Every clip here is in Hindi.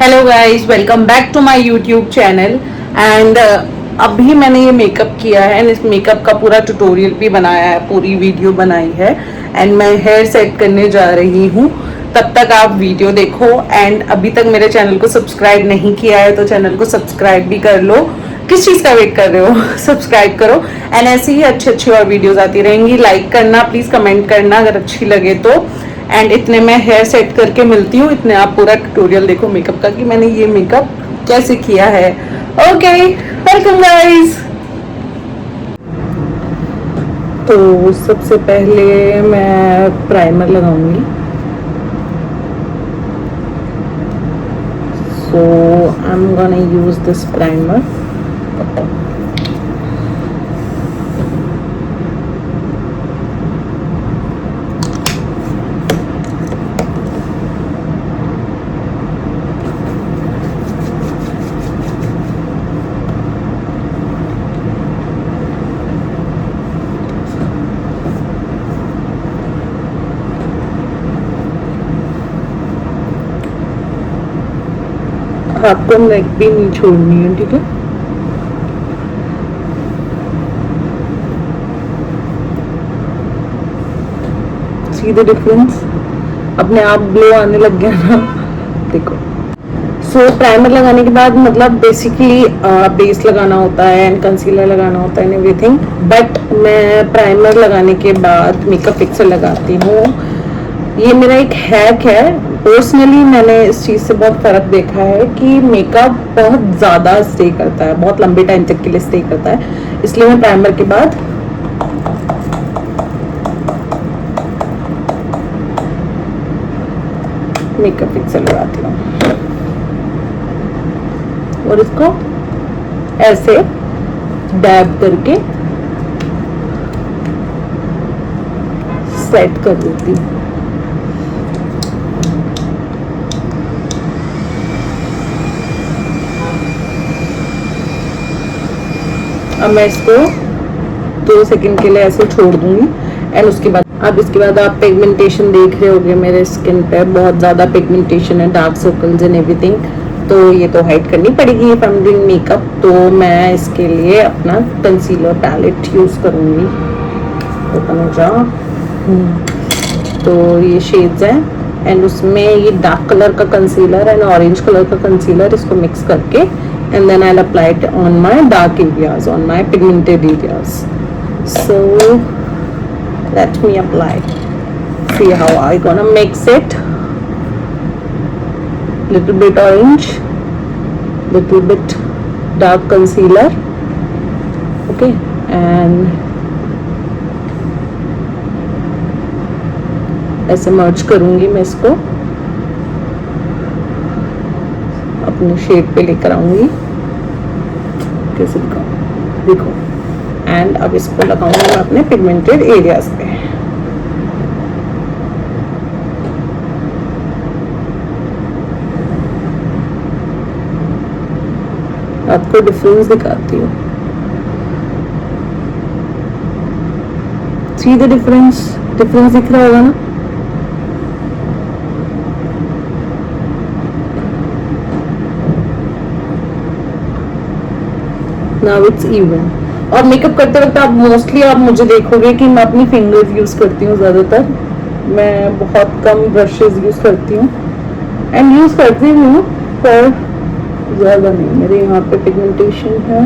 Hello guys, welcome back to my YouTube channel. And अभी मैंने ये मेकअप किया है एंड इस मेकअप का पूरा ट्यूटोरियल भी बनाया है, पूरी वीडियो बनाई है एंड मैं हेयर सेट करने जा रही हूँ। तब तक आप वीडियो देखो एंड अभी तक मेरे चैनल को सब्सक्राइब नहीं किया है तो चैनल को सब्सक्राइब भी कर लो। किस चीज़ का वेट कर रहे हो? सब्सक्राइब करो एंड ऐसी ही अच्छी अच्छी और वीडियोस आती रहेंगी। लाइक करना, प्लीज़ कमेंट करना अगर अच्छी लगे तो। एंड इतने मैं हेयर सेट करके मिलती हूँ, इतने आप पूरा ट्यूटोरियल देखो मेकअप का कि मैंने ये मेकअप कैसे किया है। Okay, welcome guys. तो सबसे पहले मैं प्राइमर लगाऊंगी। So I am gonna use this primer. आपको नेक भी नहीं छोड़नी है, ठीक है? सी द डिफरेंस, अपने आप ग्लो आने लग गया ना, देखो। सो प्राइमर लगाने के बाद मतलब बेसिकली बेस लगाना होता है एंड कंसीलर लगाना होता है एंड एवरीथिंग, बट मैं प्राइमर लगाने के बाद मेकअप फिक्सर लगाती हूँ। ये मेरा एक हैक है। पर्सनली मैंने इस चीज़ से बहुत फ़र्क देखा है कि मेकअप बहुत ज़्यादा स्टे करता है, बहुत लंबे टाइम तक के लिए स्टे करता है, इसलिए मैं प्राइमर के बाद मेकअप फिक्सर लगाती हूँ और इसको ऐसे डैब करके सेट कर देती हूँ। अब मैं इसको 2 सेकंड के लिए ऐसे छोड़ दूंगी एंड उसके बाद इसके बाद आप पिगमेंटेशन देख रहे होगे मेरे स्किन पे, बहुत ज़्यादा पिगमेंटेशन है, डार्क सर्कल्स एंड एवरीथिंग। तो ये तो हाइड करनी पड़ेगी if I am doing makeup. तो मैं इसके लिए अपना कंसीलर पैलेट यूज़ करूँगी। ओपन हो जाओ। तो ये शेड्स हैं एंड उसमें ये डार्क कलर का कंसीलर एंड ऑरेंज कलर का कंसीलर, इसको मिक्स करके and then I'll apply it on my dark areas, on my pigmented areas. So let me apply. See how I gonna mix it. Little bit orange, little bit dark concealer. Okay, and ऐसे मर्ज करूंगी मैं इसको, अपने शेड पे लेकर आऊंगी। कैसे दिखाऊं, देखो। एंड अब इसको लगाऊंगी मैं अपने पिगमेंटेड एरियाज पे। आपको डिफरेंस दिखाती हूँ। सी द डिफरेंस दिख रहा होगा ना? Now it's even. और मेकअप करते वक्त आप मोस्टली मुझे देखोगे कि मैं अपनी फिंगर्स यूज़ करती हूँ ज़्यादातर। मैं बहुत कम ब्रशेस यूज़ करती हूँ एंड यूज़ करती हूँ पर ज़्यादा नहीं। मेरे यहाँ पे पिगमेंटेशन है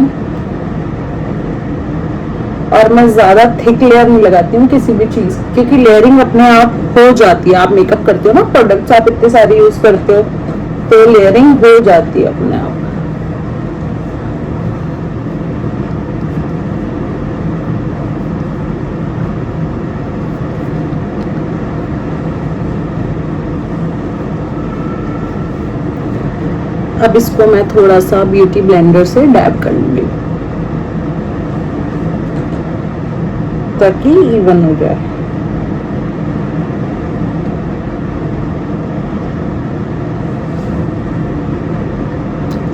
और मैं ज़्यादा थिक लेयर नहीं लगाती हूँ किसी भी चीज़, क्योंकि लेयरिंग अपने आप हो जाती है। आप मेकअप करते हो ना, प्रोडक्ट्स आप इतने सारे यूज़ करते हो तो लेयरिंग हो जाती है अपने आप। अब इसको मैं थोड़ा सा ब्यूटी ब्लेंडर से डैब कर लूंगी ताकि इवन हो जाए।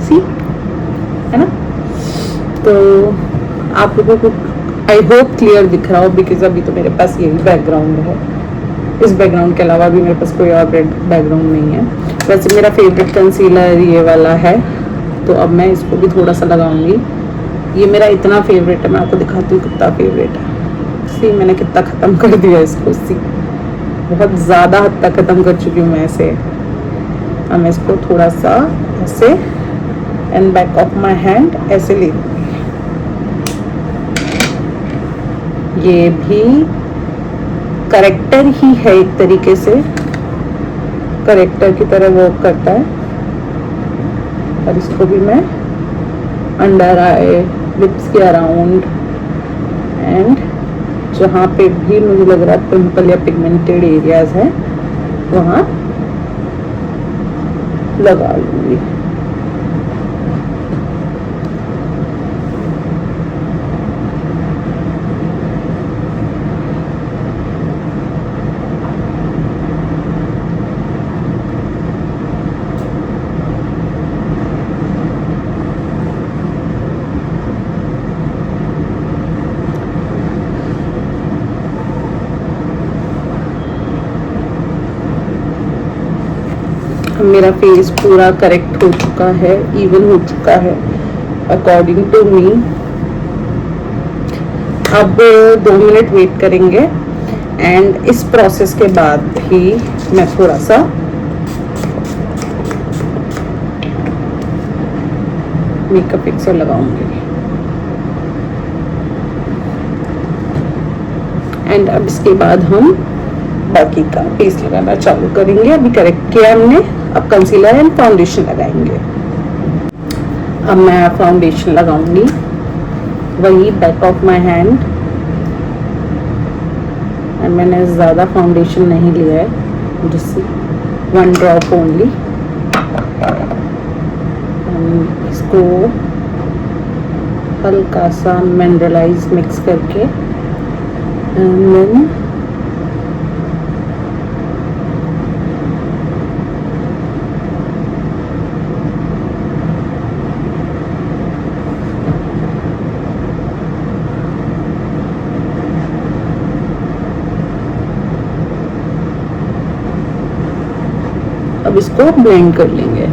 सी है ना? तो आप लोगों को आई होप क्लियर दिख रहा हो, बिकॉज अभी तो मेरे पास यही बैकग्राउंड है। इस बैकग्राउंड के अलावा भी मेरे पास कोई और बैकग्राउंड नहीं है। वैसे मेरा फेवरेट कंसीलर ये वाला है, तो अब मैं इसको भी थोड़ा सा लगाऊंगी। ये मेरा इतना फेवरेट है, मैं आपको दिखाती हूँ कितना फेवरेट है। सी मैंने कितना ख़त्म कर दिया इसको, सी बहुत ज़्यादा हद तक ख़त्म कर चुकी हूँ मैं इसे। अब मैं इसको थोड़ा सा ऐसे and back of my hand ऐसे ले लूँगी। ये भी करेक्टर ही है, एक तरीके से करेक्टर की तरह वर्क करता है। और इसको भी मैं अंडर आई, लिप्स के अराउंड एंड जहाँ पे भी मुझे लग रहा है पिंपल या पिगमेंटेड एरियाज है वहाँ लगा लूँगी। मेरा फेस पूरा करेक्ट हो चुका है, इवन हो चुका है अकॉर्डिंग टू मी। अब 2 मिनट वेट करेंगे एंड इस प्रोसेस के बाद ही मैं थोड़ा सा मेकअप फिक्सर लगाऊंगी। एंड अब इसके बाद हम बाकी का फेस लगाना चालू करेंगे। अभी करेक्ट किया हमने, अब कंसीलर एंड फाउंडेशन लगाएंगे। अब मैं फाउंडेशन लगाऊंगी, वही back of my hand. And मैंने ज़्यादा फाउंडेशन नहीं लिया है, जिससे 1 ड्रॉप ओनली। इसको हल्का सा मिनरलाइज मिक्स करके एंड देन अब इसको ब्लेंड कर लेंगे।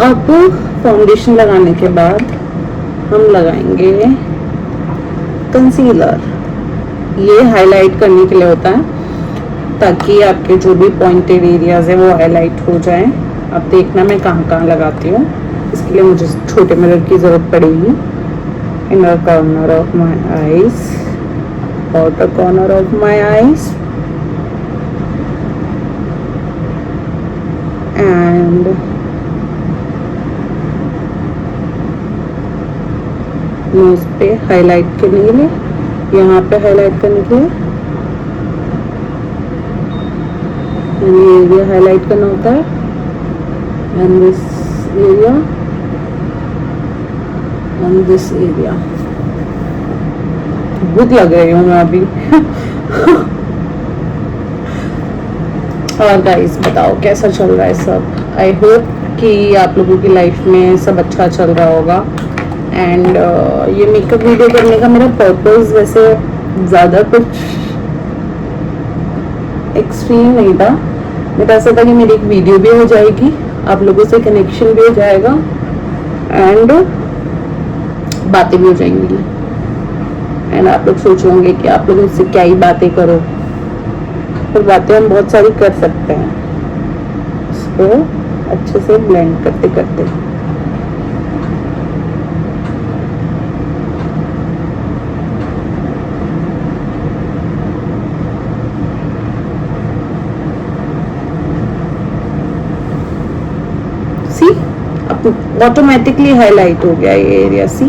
अब फाउंडेशन लगाने के बाद हम लगाएंगे कंसीलर। ये हाईलाइट करने के लिए होता है, ताकि आपके जो भी पॉइंटेड एरियाज हैं वो हाईलाइट हो जाएं। अब देखना मैं कहाँ कहाँ लगाती हूँ। इसके लिए मुझे छोटे मिरर की ज़रूरत पड़ेगी। Inner corner of my eyes, outer corner of my eyes and nose पे हाईलाइट करने के लिए, यहाँ पे हाईलाइट करने के लिए ये एरिया हाईलाइट करना होता है and this area and this area. भूख लग रही हूँ मैं अभी। और गाइस बताओ कैसा चल रहा है सब। आई होप कि आप लोगों की लाइफ में सब अच्छा चल रहा होगा। एंड ये मेकअप वीडियो करने का मेरा पर्पस वैसे ज़्यादा कुछ एक्सट्रीम नहीं था। मेरा ऐसा था कि मेरी एक वीडियो भी हो जाएगी, आप लोगों से कनेक्शन भी हो जाएगा एंड बातें भी हो जाएंगी। एंड आप लोग सोच होंगे कि आप लोग इससे क्या ही बातें करो, पर बातें हम बहुत सारी कर सकते हैं इसको अच्छे से ब्लेंड करते करते। अब ऑटोमेटिकली हाईलाइट हो गया ये एरिया। सी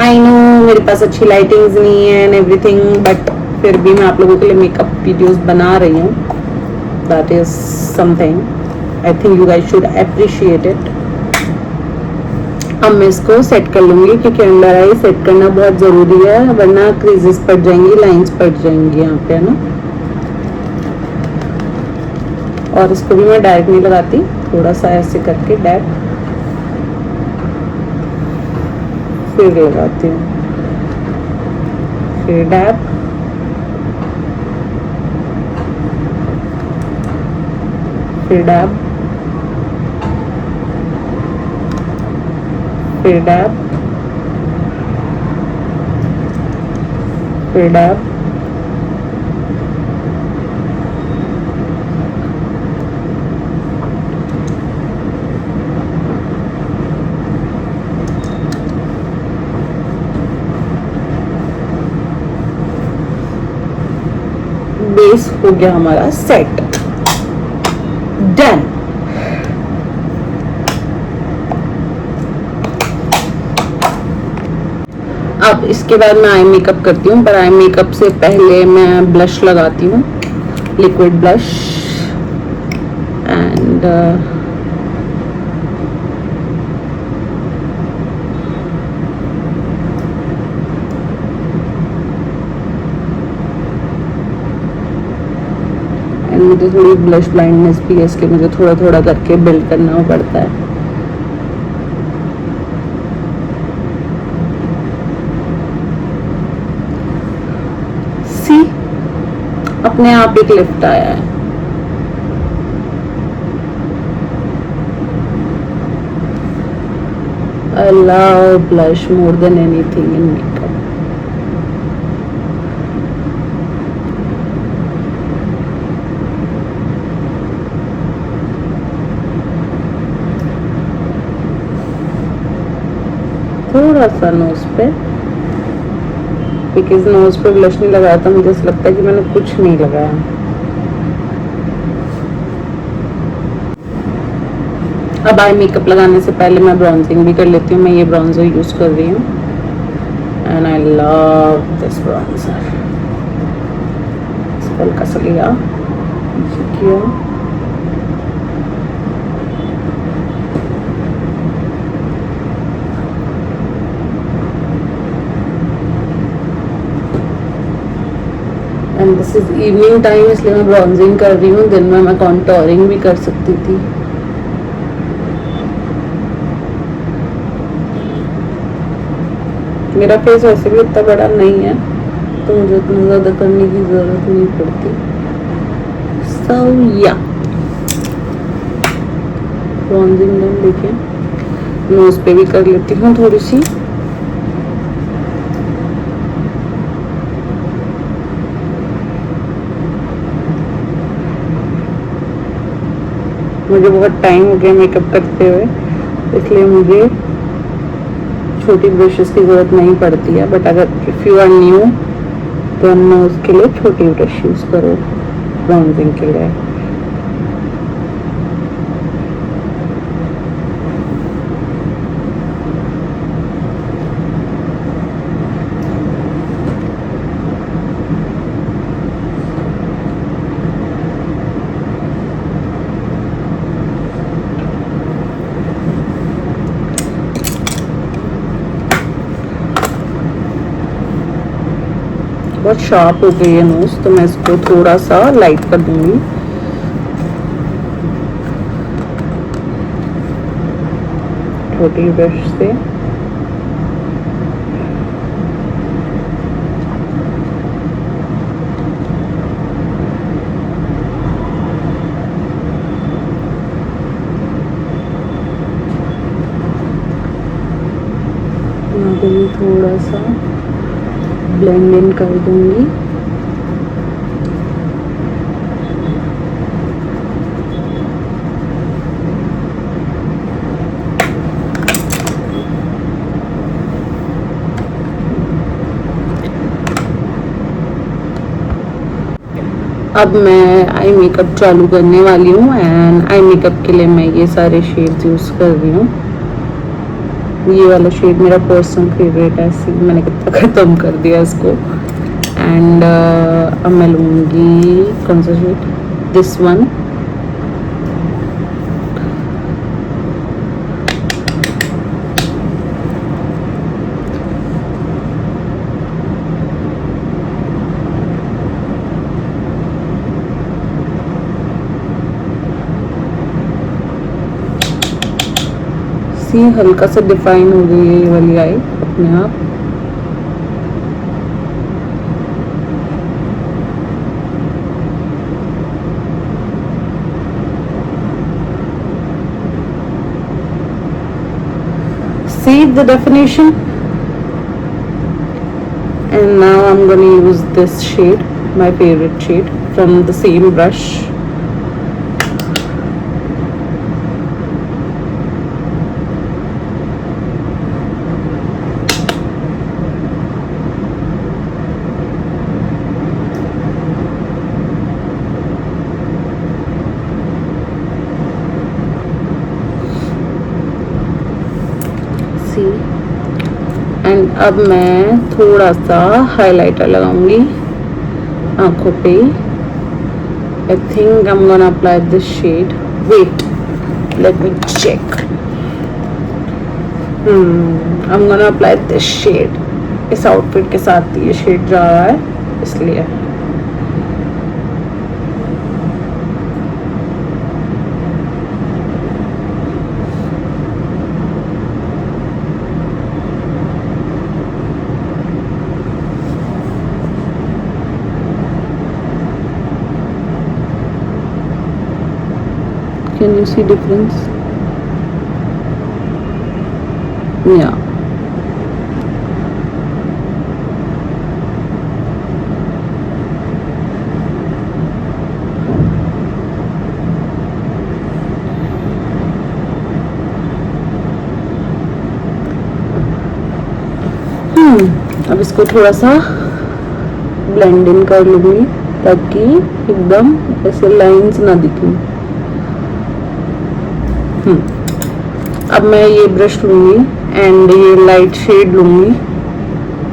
आई नो मेरे पास अच्छी लाइटिंग्स नहीं है एंड एवरीथिंग, बट फिर भी मैं आप लोगों के लिए मेकअप वीडियोस बना रही हूँ। That is something I think you guys should appreciate it. अब मैं इसको सेट कर लूंगी क्योंकि अंडर आई सेट करना बहुत जरूरी है, वरना क्रीजेस पड़ जाएंगी, लाइंस पड़ जाएंगी यहाँ पे, है ना। और इसको भी मैं डायरेक्ट नहीं लगाती, थोड़ा सा ऐसे करके डैप फिर लगाती हूँ, फिर डैप, फिर डैप, फिर डैप, फिर डैप, बेस हो गया हमारा सेट, डन। अब इसके बाद मैं आई मेकअप करती हूँ, पर आई मेकअप से पहले मैं ब्लश लगाती हूँ, लिक्विड ब्लश। एंड मुझे थोड़ी ब्लश ब्लाइंडनेस भी है, इसके मुझे थोड़ा थोड़ा करके बिल्ड करना पड़ता है। सी अपने आप एक लिफ्ट आया है। I love blush more than anything in makeup. थोड़ा सा नोज पे, बिकॉज नोज पे ब्लश नहीं लगाया था, मुझे ऐसा लगता है कि मैंने कुछ नहीं लगाया। अब आई मेकअप लगाने से पहले मैं ब्राउजिंग भी कर लेती हूँ। मैं ये ब्राउजर यूज कर रही हूँ and I love this browser. हल्का सा लिया, किया, and this is evening time, इसलिए मैं ब्राउजिंग कर रही हूँ। दिन में मैं कॉन्टोरिंग भी कर सकती थी। मेरा फेस वैसे भी इतना बड़ा नहीं है, तो मुझे इतना ज़्यादा करने की ज़रूरत नहीं पड़ती। सो या ब्राउजिंग डन। देखिए नोज पे भी कर लेती हूँ थोड़ी सी। मुझे बहुत टाइम हो गया मेकअप करते हुए, इसलिए मुझे छोटी ब्रशेस की ज़रूरत नहीं पड़ती है। बट अगर इफ़ यू आर न्यू तो नोज के लिए छोटी ब्रश यूज़ करो ब्राउजिंग के लिए। बहुत शार्प हो गई है नोज, तो मैं इसको थोड़ा सा लाइट कर दूंगी। छोटी ब्रश से यहाँ पे भी थोड़ा सा ब्लेंड इन कर दूंगी। अब मैं आई मेकअप चालू करने वाली हूँ एंड आई मेकअप के लिए मैं ये सारे शेड्स यूज़ कर रही हूँ। ये वाला शेड मेरा पर्सनल फेवरेट है, इसी मैंने कितना ख़त्म कर दिया इसको। एंड अब मैं लूँगी कौन सा शेड, दिस वन। हल्का सा डिफाइन हो गई है ये वाली आई अपने आप। See the definition? And now I'm going to use this shade, my favorite shade, from the same brush. And अब मैं थोड़ा सा हाइलाइटर लगाऊंगी आंखों पे। I think I am gonna apply this shade, wait let me check. I am gonna apply this shade. इस आउटफिट के साथ ये शेड जा रहा है इसलिए। Can you see difference? Yeah. अब इसको थोड़ा सा ब्लेंड इन कर लूँगी ताकि एकदम ऐसे लाइंस ना दिखें। अब मैं ये ब्रश लूँगी एंड ये लाइट शेड लूँगी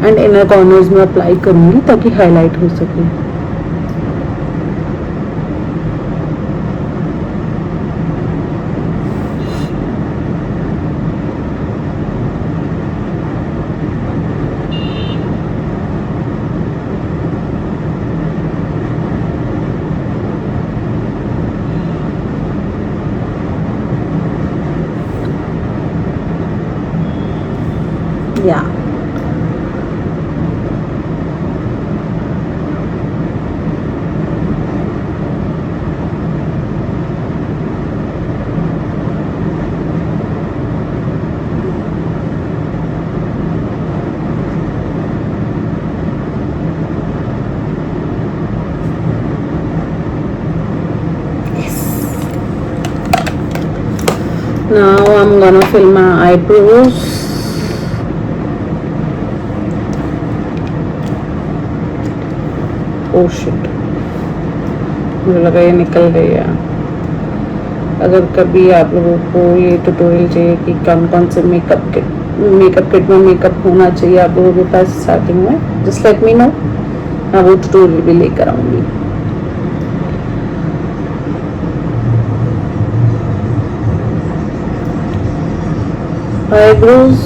एंड इनर कॉर्नर्स में अप्लाई करूँगी ताकि हाईलाइट हो सके। Yeah. Now I'm gonna fill my eyebrows. Oh shit, मुझे लगा ये निकल गई है। अगर कभी आप लोगों को ये ट्यूटोरियल चाहिए कि कौन कौन से मेकअप किट में मेकअप होना चाहिए आप लोगों के पास स्टार्टिंग में, जस्ट लेट मी नो, मैं वो ट्यूटोरियल भी लेकर आऊँगी। आईब्रोज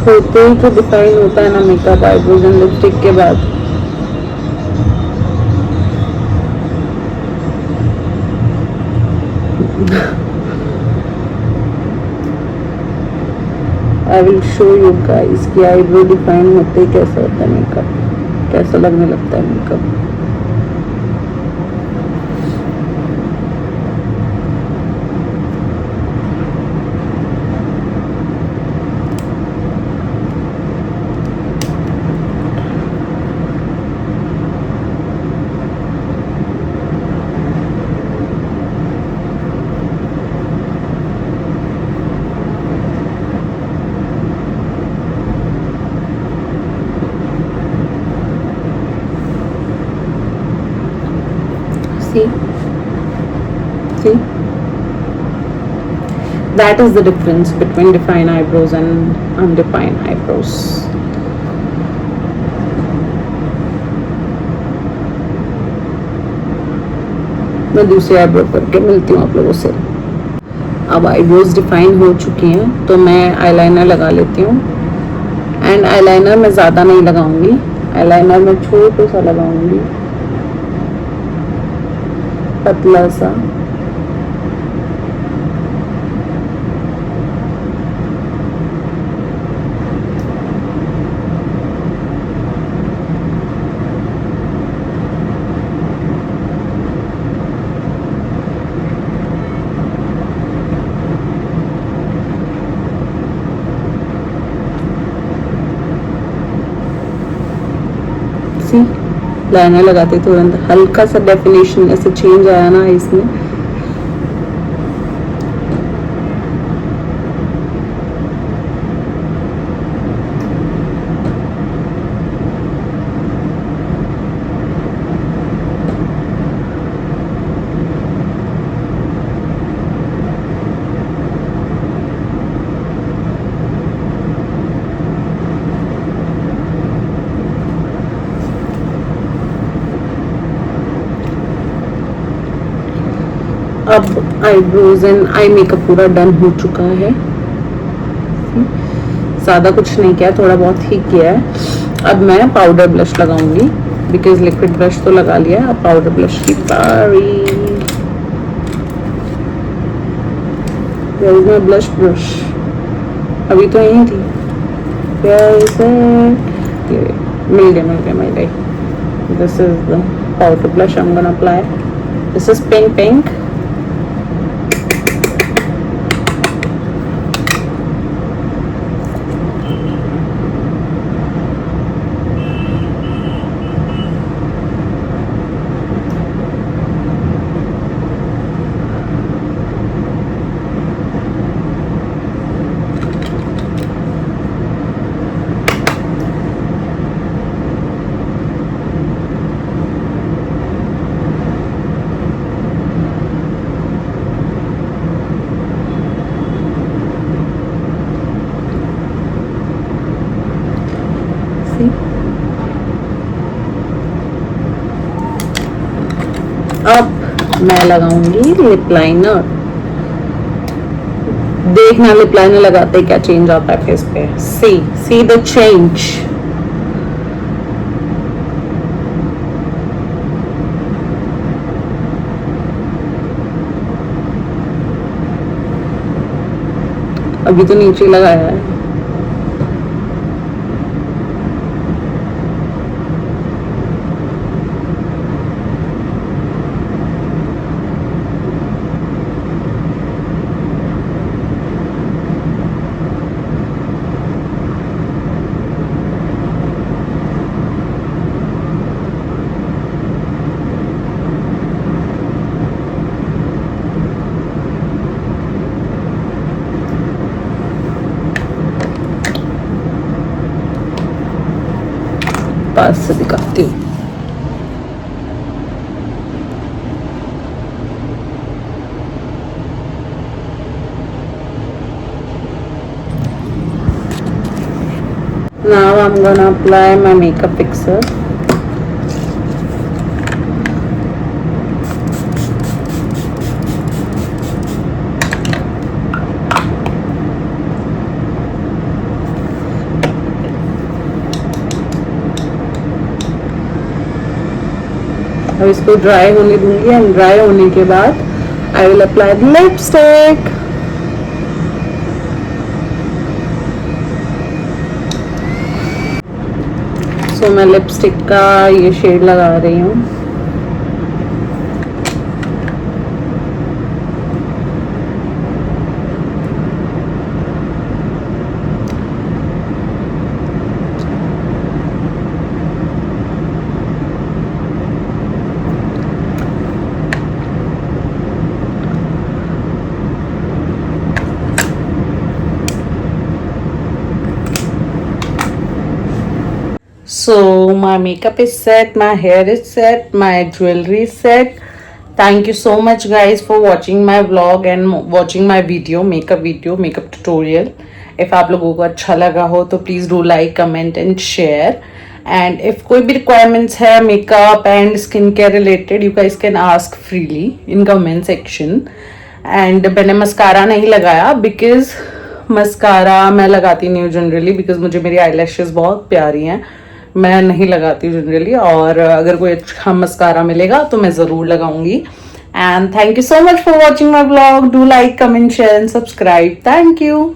होते ही तो डिफाइन होता है ना मेकअप, आईब्रोज एंड लिपस्टिक के बाद। I will show you guys कि आईब्रो डिफाइन होते कैसे होता है मेकअप, कैसा लगने लगता है makeup. See, see, that is the difference between defined eyebrows and undefined eyebrows. मैं दूसरी आईब्रो करके मिलती हूँ आप लोगों से। अब आईब्रोज डिफाइन हो चुकी हैं तो मैं आईलाइनर लगा लेती हूँ। एंड आईलाइनर मैं ज़्यादा नहीं लगाऊंगी, आईलाइनर मैं छोटा सा लगाऊंगी, पतला सा। लाइनर लगाते तुरंत हल्का सा डेफिनेशन ऐसे चेंज आया ना इसमें। अब आईब्रोज एंड आई मेकअप पूरा डन हो चुका है। ज़्यादा कुछ नहीं किया, थोड़ा बहुत ही किया है। अब मैं पाउडर ब्लश लगाऊंगी बिकॉज लिक्विड ब्रश तो लगा लिया है। अब पाउडर ब्लश की बारी। Where is my blush brush? अभी तो यहीं थी। मिल गया। This is the powder blush I am gonna apply. This is pink. अब मैं लगाऊंगी लिप लाइनर। देखना लिप लाइनर लगाते क्या चेंज आता है फेस पे। See the change. अभी तो नीचे लगाया है। पास से दिखाती हूँ। Now I'm gonna apply my makeup fixer. अब इसको ड्राई होने दूंगी एंड ड्राई होने के बाद I will apply the lipstick. So मैं लिपस्टिक का ये शेड लगा रही हूँ। So my makeup is set, my hair is set, my jewelry is set, Thank you so much guys for watching my vlog and watching my video, makeup tutorial. If आप लोगों को अच्छा लगा हो तो please do like, comment and share. And if कोई भी requirements है makeup and skincare related, you guys can ask freely in comment section. And मैंने मस्कारा नहीं लगाया because मस्कारा मैं लगाती नहीं हूँ जनरली, बिकॉज मुझे मेरी आई लैशेज बहुत प्यारी हैं, मैं नहीं लगाती हूँ जनरली. और अगर कोई अच्छा मस्कारा मिलेगा तो मैं ज़रूर लगाऊंगी. And thank you so much for watching my blog. Do like, comment, share and subscribe. Thank you.